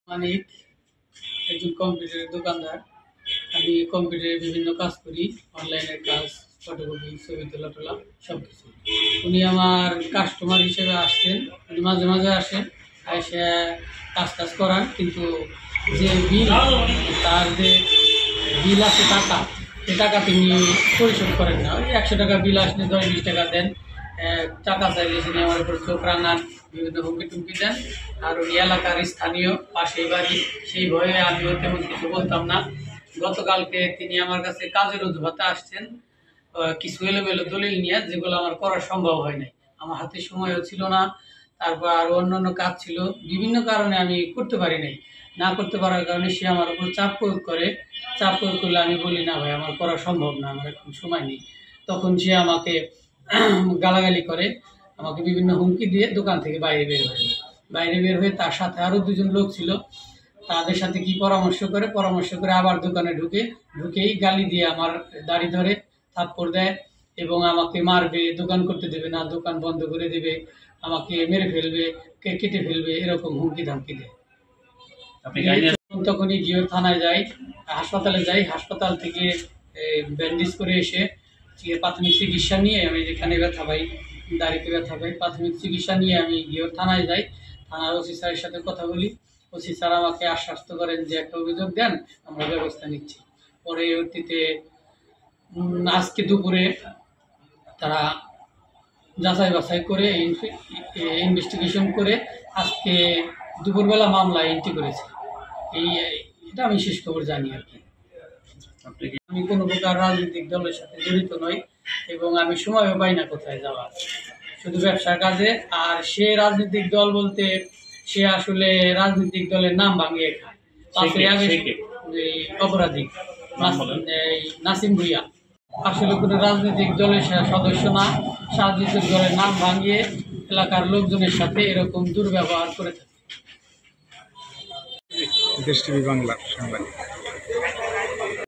মানিক একজন কম্পিউটারের দোকানদার। আমি কম্পিউটারে বিভিন্ন কাজ করি, অনলাইনের কাজ, ফটোকপি, ছবি তোলা টোলা সব কিছু। উনি আমার কাস্টমার হিসেবে আসছেন, উনি মাঝে মাঝে আসেন, এসে কাজ করান, কিন্তু যে বিল, তার যে বিল আছে টাকা, সেই টাকা তিনি পরিশোধ করেন না। ওই 100 টাকা বিল আসলে 10-20 টাকা দেন, টাকা চাইলে তিনি আমার উপর চোখ রাঙান, বিভিন্ন হুমকি টুমকি দেন। আর ওই এলাকার স্থানীয় পাশেই বাড়ি, সেই ভয়ে আমিও তেমন কিছু বলতাম না। গতকালকে তিনি আমার কাছে কাজের অজুহাতে আসছেন, কিছু এলোমেলো দলিল নিয়ে, যেগুলো আমার করা সম্ভব হয় নাই। আমার হাতে সময়ও ছিল না, তারপর আরও অন্যান্য কাজ ছিল, বিভিন্ন কারণে আমি করতে পারি নাই। না করতে পারার কারণে সে আমার উপর চাপ প্রয়োগ করে। চাপ প্রয়োগ করলে আমি বলি, না ভাই, আমার করা সম্ভব না, আমার এখন সময় নেই। তখন সে আমাকে গালাগালি করে, আমাকে বিভিন্ন হুমকি দিয়ে দোকান থেকে বাইরে বের হয়ে তার সাথে আরও 2জন লোক ছিল, তাদের সাথে কি পরামর্শ করে আবার দোকানে ঢুকেই গালি দিয়ে আমার দাড়ি ধরে থাপ্পড় দেয় এবং আমাকে মারবে, দোকান করতে দেবে না, দোকান বন্ধ করে দেবে, আমাকে মেরে ফেলবে, কেটে ফেলবে, এরকম হুমকি ধামকি দেয়। তখনই গিয়ে থানায় যাই, হাসপাতালে যাই, হাসপাতাল থেকে ব্যান্ডেজ করে এসে প্রাথমিক চিকিৎসা নিয়ে, আমি যেখানে ব্যথা পাই, দাড়িতে ব্যথা পাই, প্রাথমিক চিকিৎসা নিয়ে আমি গিয়ে থানায় যাই। থানার ওসি স্যারের সাথে কথা বলি। ওসি স্যার আমাকে আশ্বস্ত করেন যে একটা অভিযোগ দেন, আমরা ব্যবস্থা নিচ্ছি। পরবর্তীতে আজকে দুপুরে তারা যাচাই বাছাই করে ইনভেস্টিগেশন করে আজকে দুপুরবেলা মামলা এন্ট্রি করেছে। এটা আমি শেষ খবর জানি আর কি। আমি কোনো প্রকার রাজনৈতিক দলের সাথে জড়িত নই এবং আমি সময়ও পাই না কোথায় যাওয়ার, শুধু ব্যবসার কাজে। আর সে রাজনৈতিক দল বলতে সে আসলে রাজনৈতিক দলের নাম ভাঙিয়ে খায়। অপরাধী নাসিম ভুইয়া আসলে কোনো রাজনৈতিক দলের সদস্য না, রাজনৈতিক দলের নাম ভাঙিয়ে এলাকার লোকজনের সাথে এরকম দুর্ব্যবহার করে থাকে। দেশ টিভি বাংলার সাংবাদিক।